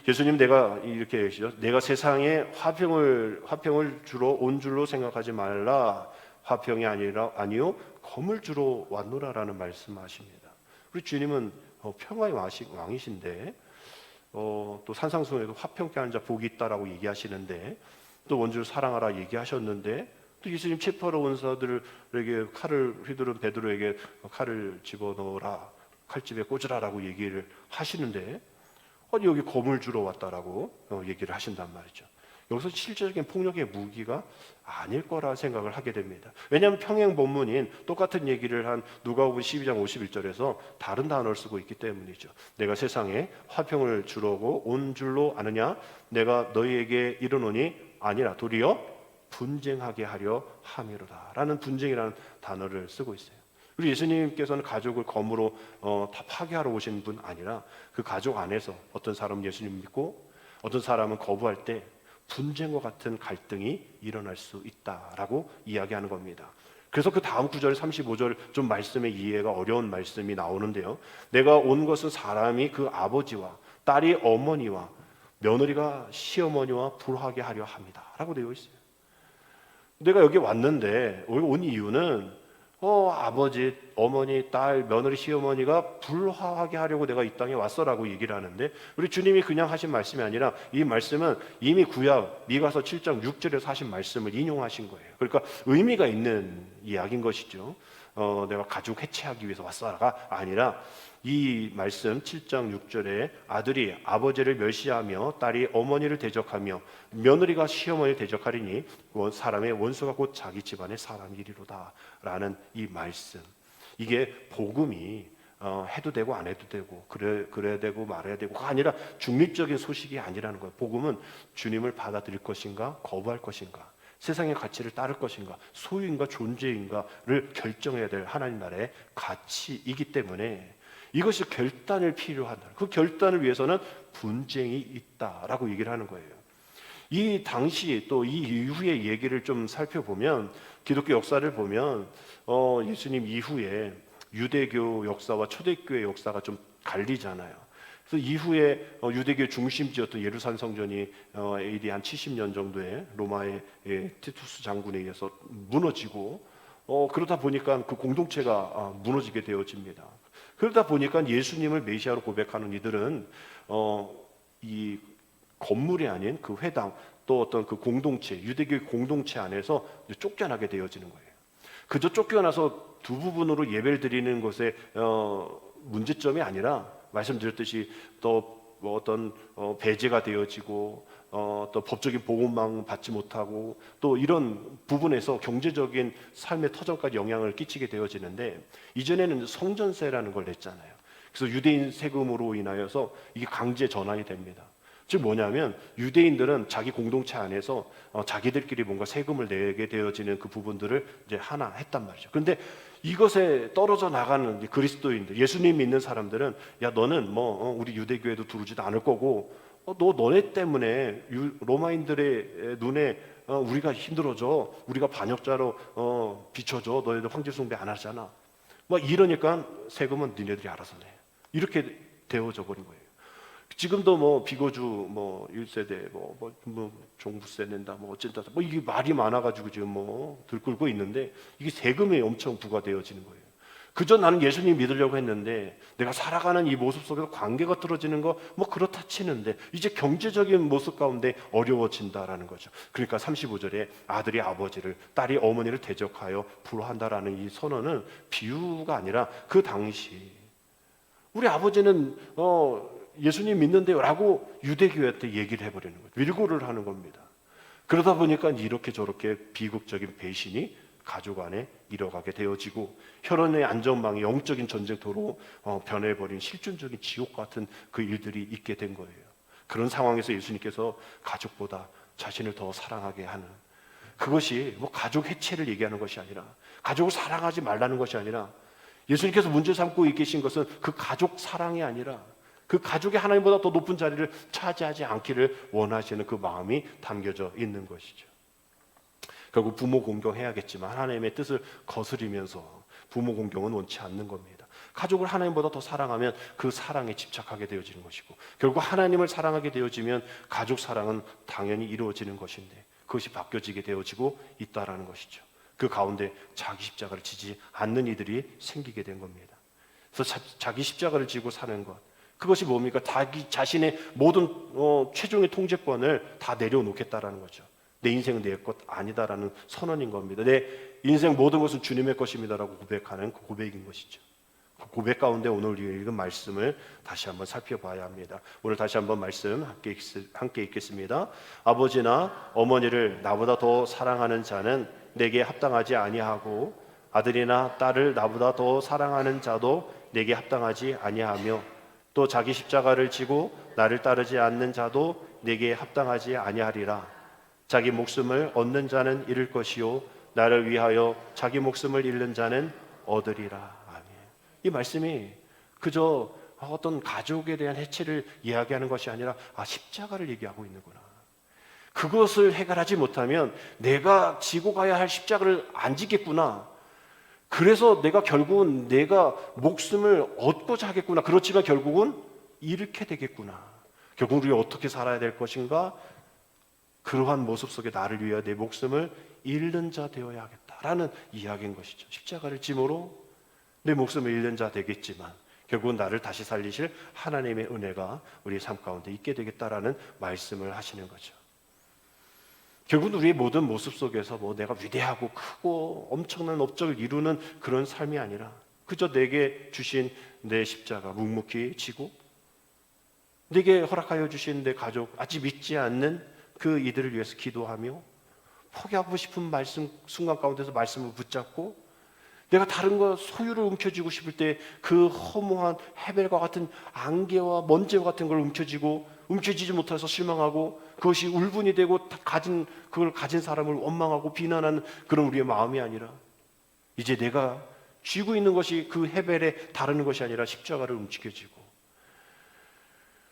예수님 내가 이렇게 얘기하시죠. 내가 세상에 화평을 주러 온 줄로 생각하지 말라. 화평이 아니요 검을 주러 왔노라라는 말씀하십니다. 우리 주님은 평화의 왕이신데 또 산상수훈에도 화평케 하는 자 복이 있다라고 얘기하시는데 또 원주를 사랑하라 얘기하셨는데 또 예수님 체포하러 온 사들에게 칼을 휘두른 베드로에게 칼을 집어넣어라, 칼집에 꽂으라라고 얘기를 하시는데 여기 검을 주러 왔다라고 얘기를 하신단 말이죠. 여기서 실질적인 폭력의 무기가 아닐 거라 생각을 하게 됩니다. 왜냐하면 평행 본문인 똑같은 얘기를 한 누가복음 12장 51절에서 다른 단어를 쓰고 있기 때문이죠. 내가 세상에 화평을 주려고 온 줄로 아느냐? 내가 너희에게 이르노니 아니라 도리어 분쟁하게 하려 함이로다 라는 분쟁이라는 단어를 쓰고 있어요. 우리 예수님께서는 가족을 검으로 다 파괴하러 오신 분 아니라 그 가족 안에서 어떤 사람은 예수님 믿고 어떤 사람은 거부할 때 분쟁과 같은 갈등이 일어날 수 있다라고 이야기하는 겁니다. 그래서 그 다음 구절 35절 좀 말씀의 이해가 어려운 말씀이 나오는데요. 내가 온 것은 사람이 그 아버지와 딸이 어머니와 며느리가 시어머니와 불화하게 하려 합니다 라고 되어 있어요. 내가 여기 왔는데 온 이유는 아버지, 어머니, 딸, 며느리, 시어머니가 불화하게 하려고 내가 이 땅에 왔어라고 얘기를 하는데 우리 주님이 그냥 하신 말씀이 아니라 이 말씀은 이미 구약 미가서 7장 6절에서 하신 말씀을 인용하신 거예요. 그러니까 의미가 있는 이야기인 것이죠. 내가 가족 해체하기 위해서 왔어가 아니라 이 말씀 7장 6절에 아들이 아버지를 멸시하며 딸이 어머니를 대적하며 며느리가 시어머니를 대적하리니 사람의 원수가 곧 자기 집안의 사람이리로다 라는 이 말씀, 이게 복음이 해도 되고 안 해도 되고 그래야 되고 말아야 되고 그가 아니라 중립적인 소식이 아니라는 거예요. 복음은 주님을 받아들일 것인가 거부할 것인가, 세상의 가치를 따를 것인가, 소유인가 존재인가를 결정해야 될 하나님 나라의 가치이기 때문에 이것이 결단을 필요하다. 그 결단을 위해서는 분쟁이 있다라고 얘기를 하는 거예요. 이 당시 또 이 이후의 얘기를 좀 살펴보면, 기독교 역사를 보면 예수님 이후에 유대교 역사와 초대교회 역사가 좀 갈리잖아요. 그래서 이후에 유대교 중심지였던 예루살렘 성전이 AD 한 70년 정도에 로마의 티투스 장군에 의해서 무너지고, 그러다 보니까 그 공동체가 무너지게 되어집니다. 그러다 보니까 예수님을 메시아로 고백하는 이들은 이 건물이 아닌 그 회당, 또 어떤 그 공동체, 유대교의 공동체 안에서 쫓겨나게 되어지는 거예요. 그저 쫓겨나서 두 부분으로 예배를 드리는 것에 문제점이 아니라, 말씀드렸듯이 또 뭐 어떤 배제가 되어지고 또 법적인 보호망 받지 못하고 또 이런 부분에서 경제적인 삶의 터전까지 영향을 끼치게 되어지는데, 이전에는 성전세라는 걸 냈잖아요. 그래서 유대인 세금으로 인하여서 이게 강제 전환이 됩니다. 즉 뭐냐면 유대인들은 자기 공동체 안에서 자기들끼리 뭔가 세금을 내게 되어지는 그 부분들을 이제 하나 했단 말이죠. 그런데 이것에 떨어져 나가는 그리스도인들, 예수님 믿는 사람들은 야 너는 뭐 우리 유대교회도 들어오지도 않을 거고 너네 때문에 로마인들의 눈에 우리가 힘들어져, 우리가 반역자로 비춰져, 너희들 황제 숭배 안 하잖아. 막 이러니까 세금은 니네들이 알아서 내. 이렇게 되어져 버린 거예요. 지금도 뭐 비거주 뭐 1세대 뭐 종부세 낸다 뭐 어쩐다 뭐 이게 말이 많아가지고 지금 뭐 들끓고 있는데, 이게 세금이 엄청 부과되어지는 거예요. 그저 나는 예수님 믿으려고 했는데 내가 살아가는 이 모습 속에서 관계가 틀어지는 거 뭐 그렇다 치는데 이제 경제적인 모습 가운데 어려워진다라는 거죠. 그러니까 35절에 아들이 아버지를, 딸이 어머니를 대적하여 불화한다라는 이 선언은 비유가 아니라 그 당시 우리 아버지는 예수님 믿는데요 라고 유대교회한테 얘기를 해버리는 거예요. 밀고를 하는 겁니다. 그러다 보니까 이렇게 저렇게 비극적인 배신이 가족 안에 일어가게 되어지고, 혈연의 안전망이 영적인 전쟁터로 변해버린 실존적인 지옥 같은 그 일들이 있게 된 거예요. 그런 상황에서 예수님께서 가족보다 자신을 더 사랑하게 하는, 그것이 뭐 가족 해체를 얘기하는 것이 아니라, 가족을 사랑하지 말라는 것이 아니라, 예수님께서 문제 삼고 계신 것은 그 가족 사랑이 아니라 그 가족이 하나님보다 더 높은 자리를 차지하지 않기를 원하시는 그 마음이 담겨져 있는 것이죠. 결국 부모 공경해야겠지만 하나님의 뜻을 거스리면서 부모 공경은 원치 않는 겁니다. 가족을 하나님보다 더 사랑하면 그 사랑에 집착하게 되어지는 것이고, 결국 하나님을 사랑하게 되어지면 가족 사랑은 당연히 이루어지는 것인데 그것이 바뀌어지게 되어지고 있다라는 것이죠. 그 가운데 자기 십자가를 지지 않는 이들이 생기게 된 겁니다. 그래서 자기 십자가를 지고 사는 것, 그것이 뭡니까? 자기 자신의 모든 최종의 통제권을 다 내려놓겠다라는 거죠. 내 인생은 내 것 아니다라는 선언인 겁니다. 내 인생 모든 것은 주님의 것입니다라고 고백하는 그 고백인 것이죠. 그 고백 가운데 오늘 우리가 읽은 말씀을 다시 한번 살펴봐야 합니다. 오늘 다시 한번 말씀 함께 읽겠습니다. 아버지나 어머니를 나보다 더 사랑하는 자는 내게 합당하지 아니하고, 아들이나 딸을 나보다 더 사랑하는 자도 내게 합당하지 아니하며, 또 자기 십자가를 지고 나를 따르지 않는 자도 내게 합당하지 아니하리라. 자기 목숨을 얻는 자는 잃을 것이요 나를 위하여 자기 목숨을 잃는 자는 얻으리라. 아멘. 이 말씀이 그저 어떤 가족에 대한 해체를 이야기하는 것이 아니라 십자가를 얘기하고 있는구나. 그것을 해결하지 못하면 내가 지고 가야 할 십자가를 안 지겠구나. 그래서 내가 결국은 내가 목숨을 얻고자 하겠구나. 그렇지만 결국은 잃게 되겠구나. 결국 우리가 어떻게 살아야 될 것인가? 그러한 모습 속에 나를 위하여 내 목숨을 잃는 자 되어야겠다라는 이야기인 것이죠. 십자가를 짐으로 내 목숨을 잃는 자 되겠지만 결국은 나를 다시 살리실 하나님의 은혜가 우리의 삶 가운데 있게 되겠다라는 말씀을 하시는 거죠. 결국은 우리의 모든 모습 속에서 뭐 내가 위대하고 크고 엄청난 업적을 이루는 그런 삶이 아니라 그저 내게 주신 내 십자가 묵묵히 지고, 내게 허락하여 주신 내 가족, 아직 믿지 않는 그 이들을 위해서 기도하며, 포기하고 싶은 말씀 순간 가운데서 말씀을 붙잡고 내가 다른 거 소유를 움켜쥐고 싶을 때 그 허무한 헤벨과 같은 안개와 먼지와 같은 걸 움켜쥐지 못해서 실망하고 그것이 울분이 되고 그걸 가진 사람을 원망하고 비난하는 그런 우리의 마음이 아니라 이제 내가 쥐고 있는 것이 그 헤벨에 다루는 것이 아니라 십자가를 움켜쥐고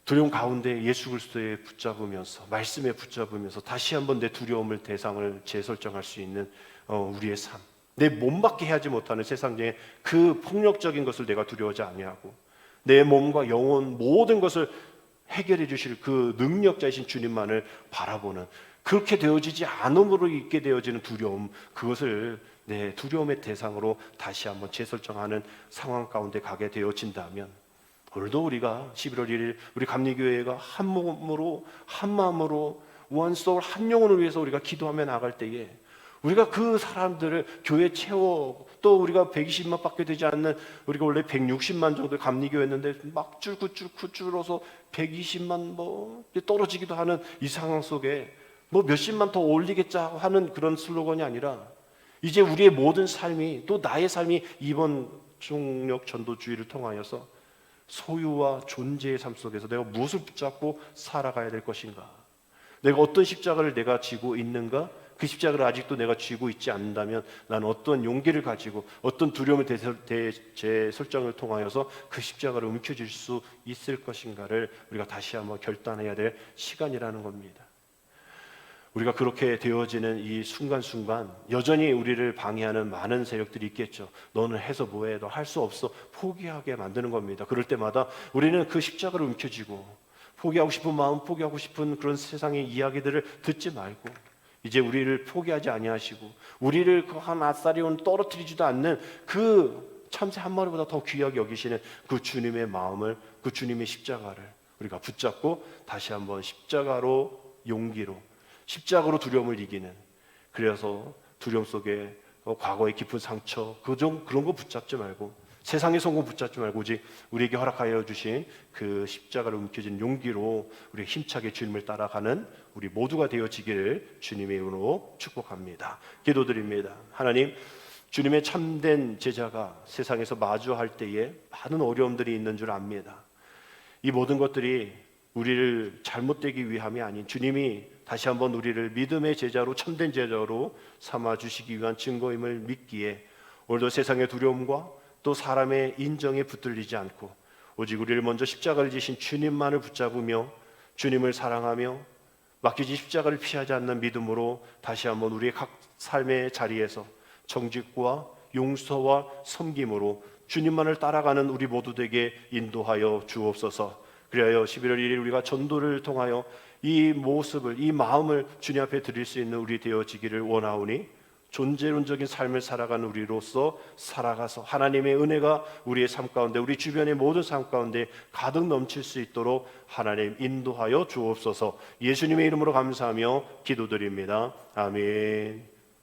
두려움 가운데 예수 그리스도에 붙잡으면서 말씀에 붙잡으면서 다시 한번 내 두려움을 대상을 재설정할 수 있는 우리의 삶, 내 몸밖에 하지 못하는 세상에 그 폭력적인 것을 내가 두려워하지 아니하고 내 몸과 영혼 모든 것을 해결해 주실 그 능력자이신 주님만을 바라보는, 그렇게 되어지지 않음으로 있게 되어지는 두려움, 그것을 내 두려움의 대상으로 다시 한번 재설정하는 상황 가운데 가게 되어진다면, 오늘도 우리가 11월 1일 우리 감리교회가 한 몸으로 한 마음으로 원 소울 한 영혼을 위해서 우리가 기도하며 나갈 때에 우리가 그 사람들을 교회 채워, 또 우리가 120만 밖에 되지 않는, 우리가 원래 160만 정도 감리교회였는데 막 줄어서 120만 떨어지기도 하는 이 상황 속에 몇십만 더 올리겠자 하는 그런 슬로건이 아니라 이제 우리의 모든 삶이, 또 나의 삶이 이번 중력 전도주의를 통하여서 소유와 존재의 삶 속에서 내가 무엇을 붙잡고 살아가야 될 것인가, 내가 어떤 십자가를 내가 지고 있는가, 그 십자가를 아직도 내가 쥐고 있지 않는다면 나는 어떤 용기를 가지고 어떤 두려움의 재설정을 통하여서 그 십자가를 움켜쥘 수 있을 것인가를 우리가 다시 한번 결단해야 될 시간이라는 겁니다. 우리가 그렇게 되어지는 이 순간순간 여전히 우리를 방해하는 많은 세력들이 있겠죠. 너는 해서 뭐해, 너 할 수 없어, 포기하게 만드는 겁니다. 그럴 때마다 우리는 그 십자가를 움켜쥐고 포기하고 싶은 마음, 포기하고 싶은 그런 세상의 이야기들을 듣지 말고 이제 우리를 포기하지 아니하시고 우리를 그 한 아싸리온 떨어뜨리지도 않는 그 참새 한 마리보다 더 귀하게 여기시는 그 주님의 마음을, 그 주님의 십자가를 우리가 붙잡고 다시 한번 십자가로, 용기로, 십자가로 두려움을 이기는, 그래서 두려움 속에 과거의 깊은 상처 그런 거 붙잡지 말고, 세상의 성공 붙잡지 말고 오직 우리에게 허락하여 주신 그 십자가를 움켜쥔 용기로 우리 힘차게 주님을 따라가는 우리 모두가 되어지기를 주님의 이름으로 축복합니다. 기도드립니다. 하나님, 주님의 참된 제자가 세상에서 마주할 때에 많은 어려움들이 있는 줄 압니다. 이 모든 것들이 우리를 잘못되기 위함이 아닌 주님이 다시 한번 우리를 믿음의 제자로, 참된 제자로 삼아주시기 위한 증거임을 믿기에 오늘도 세상의 두려움과 또 사람의 인정에 붙들리지 않고 오직 우리를 먼저 십자가를 지신 주님만을 붙잡으며 주님을 사랑하며 맡기진 십자가를 피하지 않는 믿음으로 다시 한번 우리의 각 삶의 자리에서 정직과 용서와 섬김으로 주님만을 따라가는 우리 모두 되게 인도하여 주옵소서. 그리하여 11월 1일 우리가 전도를 통하여 이 모습을, 이 마음을 주님 앞에 드릴 수 있는 우리 되어지기를 원하오니 존재론적인 삶을 살아가는 우리로서 살아가서 하나님의 은혜가 우리의 삶 가운데, 우리 주변의 모든 삶 가운데 가득 넘칠 수 있도록 하나님 인도하여 주옵소서. 예수님의 이름으로 감사하며 기도드립니다. 아멘.